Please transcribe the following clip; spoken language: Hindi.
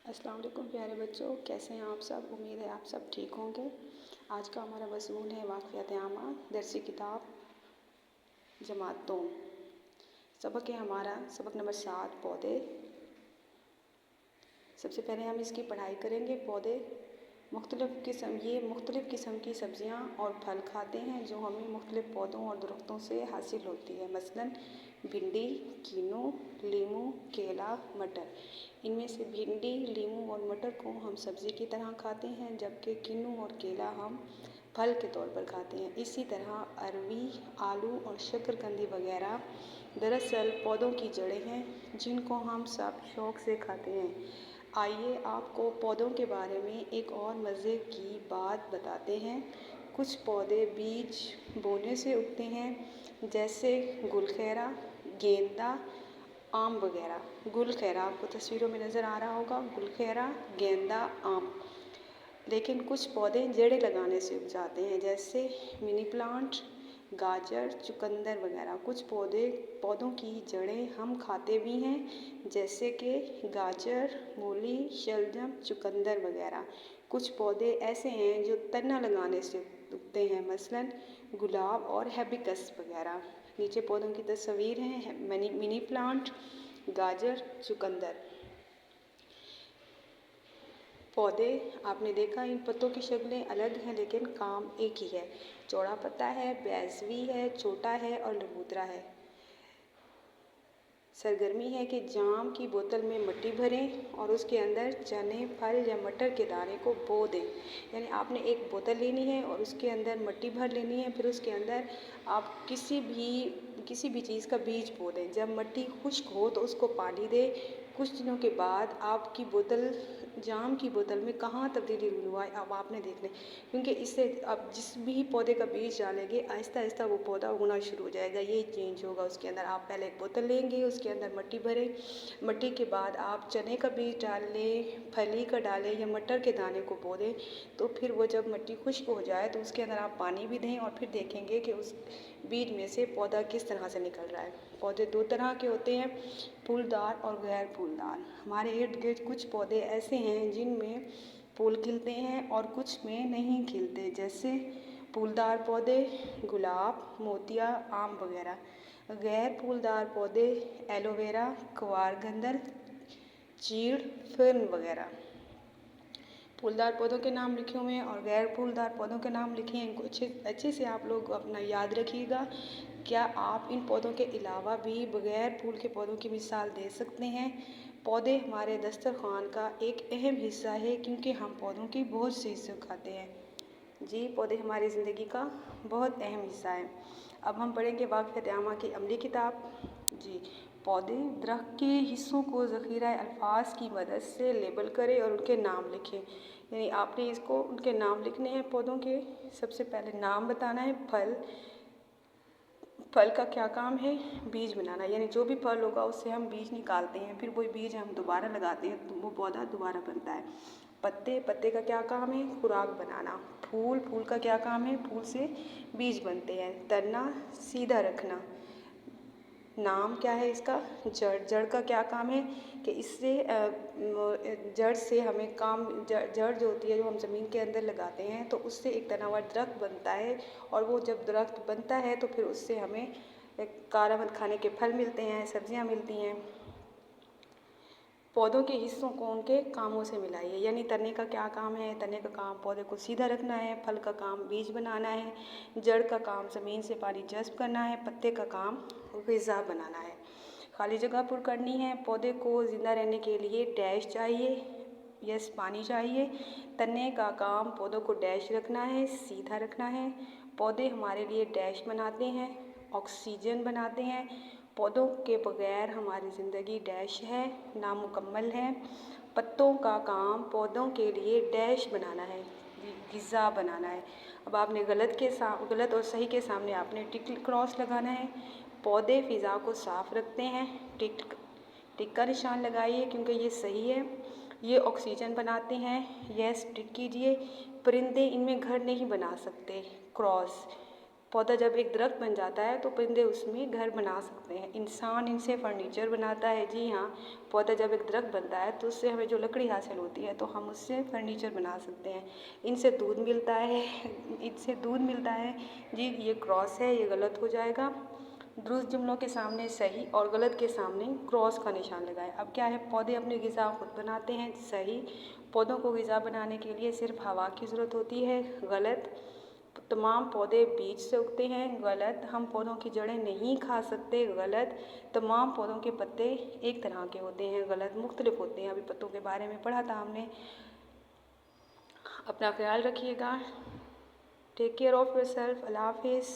अस्सलाम वालेकुम प्यारे बच्चों, कैसे हैं आप सब। उम्मीद है आप सब ठीक होंगे। आज का हमारा मज़मून है वाक़ियात आमा, दरसी किताब जमात 2। सबक है हमारा सबक नंबर 7 पौधे। सबसे पहले हम इसकी पढ़ाई करेंगे। पौधे मुख्तलिफ़ किस्म की सब्ज़ियाँ और फल खाते हैं जो हमें मुख्तलिफ़ पौधों और दरख्तों से हासिल होती है। मसलन भिंडी, कीनू, लीमू, केला, मटर। इनमें से भिंडी, लीमू और मटर को हम सब्ज़ी की तरह खाते हैं, जबकि कीनू और केला हम फल के तौर पर खाते हैं। इसी तरह अरवी, आलू और शकरकंदी वगैरह दरअसल पौधों की जड़ें हैं जिनको हम सब शौक़ से खाते हैं। आइए आपको पौधों के बारे में एक और मज़े की बात बताते हैं। कुछ पौधे बीज बोने से उगते हैं, जैसे गुलखैरा, गेंदा, आम वगैरह। गुलखैरा आपको तस्वीरों में नज़र आ रहा होगा, गुलखैरा, गेंदा, आम। लेकिन कुछ पौधे जड़ें लगाने से उग जाते हैं, जैसे मिनी प्लांट, गाजर, चुकंदर वगैरह। कुछ पौधों की जड़ें हम खाते भी हैं, जैसे कि गाजर, मूली, शलजम, चुकंदर वगैरह। कुछ पौधे ऐसे हैं जो तना लगाने से उगते हैं, मसलन गुलाब और हिबिस्कस वगैरह। नीचे पौधों की तस्वीर है, मिनी प्लांट, गाजर, चुकंदर। पौधे आपने देखा, इन पत्तों की शक्लें अलग हैं लेकिन काम एक ही है। चौड़ा पत्ता है, बैजवी है, छोटा है और लबूतरा है। सरगर्मी है कि जाम की बोतल में मिट्टी भरें और उसके अंदर चने, फल या मटर के दाने को बो दें। यानी आपने एक बोतल लेनी है और उसके अंदर मिट्टी भर लेनी है, फिर उसके अंदर आप किसी भी चीज़ का बीज बो दें। जब मिट्टी खुश्क हो तो उसको पानी दें। कुछ दिनों के बाद आपकी बोतल जाम की बोतल में कहाँ तब्दीली हुआ है अब आपने देखना है, क्योंकि इससे आप जिस भी पौधे का बीज डालेंगे आहिस्ता आहिस्ता वो पौधा उगना शुरू हो जाएगा। ये चेंज होगा उसके अंदर। आप पहले एक बोतल लेंगे, उसके अंदर मिट्टी भरें। मिट्टी के बाद आप चने का बीज डाल लें, फली का डालें या मटर के दाने को बो दें। तो फिर वो जब मिट्टी खुश्क हो जाए तो उसके अंदर आप पानी भी दें और फिर देखेंगे कि उस बीज में से पौधा किस तरह से निकल रहा है। पौधे दो तरह के होते हैं, फूलदार और गैर फूलदार। हमारे इर्द गिर्द कुछ पौधे ऐसे हैं जिनमें फूल खिलते हैं और कुछ में नहीं खिलते, जैसे फूलदार पौधे गुलाब, मोतिया, आम वगैरह। गैर फूलदार पौधे एलोवेरा, कवारगंदल, चीड़, फर्न वगैरह। फूलदार पौधों के नाम लिखे हुए हैं और गैर फूलदार पौधों के नाम लिखे हैं। इनको अच्छे से आप लोग अपना याद रखिएगा। क्या आप इन पौधों के अलावा भी बगैर फूल के पौधों की मिसाल दे सकते हैं। पौधे हमारे दस्तरखान का एक अहम हिस्सा है, क्योंकि हम पौधों की बहुत से हिस्से खाते हैं। जी, पौधे हमारी ज़िंदगी का बहुत अहम हिस्सा है। अब हम पढ़ेंगे वाक़ियात आमा की अमली किताब। जी, पौधे दरख्त के हिस्सों को ज़ख़ीरा अल्फाज की मदद से लेबल करें और उनके नाम लिखें। यानी आपने इसको उनके नाम लिखने हैं पौधों के। सबसे पहले नाम बताना है। फल का क्या काम है, बीज बनाना। यानी जो भी फल होगा उससे हम बीज निकालते हैं, फिर वही बीज हम दोबारा लगाते हैं तो वो पौधा दोबारा बनता है। पत्ते का क्या काम है, खुराक बनाना। फूल का क्या काम है, फूल से बीज बनते हैं। तना, सीधा रखना। नाम क्या है इसका, जड़ का क्या काम है कि इससे जड़ से हमें जड़ जो होती है जो हम ज़मीन के अंदर लगाते हैं तो उससे एक तनावर दरख्त बनता है, और वो जब दरख्त बनता है तो फिर उससे हमें कारामद खाने के फल मिलते हैं, सब्जियां मिलती हैं। पौधों के हिस्सों को उनके कामों से मिलाइए। यानी तने का क्या काम है, तने का काम पौधे को सीधा रखना है। फल का काम बीज बनाना है। जड़ का काम ज़मीन से पानी जज़्ब करना है। पत्ते का काम ग़िज़ा बनाना है। खाली जगह पुर करनी है। पौधे को ज़िंदा रहने के लिए डैश चाहिए, यस पानी चाहिए। तने का काम पौधों को डैश रखना है, सीधा रखना है। पौधे हमारे लिए डैश बनाते हैं, ऑक्सीजन बनाते हैं। पौधों के बगैर हमारी ज़िंदगी डैश है, नामुकम्मल है। पत्तों का काम पौधों के लिए डैश बनाना है, ग़िज़ा बनाना है। अब आपने गलत और सही के सामने आपने टिक क्रॉस लगाना है। पौधे फ़िज़ा को साफ़ रखते हैं, टिक का निशान लगाइए क्योंकि ये सही है। ये ऑक्सीजन बनाते हैं, यस टिक कीजिए। परिंदे इनमें घर नहीं बना सकते, क्रॉस। पौधा जब एक दरख्त बन जाता है तो परिंदे उसमें घर बना सकते हैं। इंसान इनसे फर्नीचर बनाता है। जी हाँ, पौधा जब एक दरख्त बनता है तो उससे हमें जो लकड़ी हासिल होती है तो हम उससे फर्नीचर बना सकते हैं। इनसे दूध मिलता है जी ये क्रॉस है, ये गलत हो जाएगा। दुरुस्त जुमलों के सामने सही और गलत के सामने क्रॉस का निशान लगाएं। अब क्या है, पौधे अपनी ग़िज़ा खुद बनाते हैं। सही, पौधों को ग़िज़ा बनाने के लिए सिर्फ हवा की ज़रूरत होती है। गलत, तमाम पौधे बीज से उगते हैं। गलत, हम पौधों की जड़ें नहीं खा सकते। गलत, तमाम पौधों के पत्ते एक तरह के होते हैं। गलत, मुख्तलिफ होते हैं। अभी पत्तों के बारे में पढ़ा था हमने। अपना ख्याल रखिएगा। Take care of yourself. अल्लाह हाफ़िज़।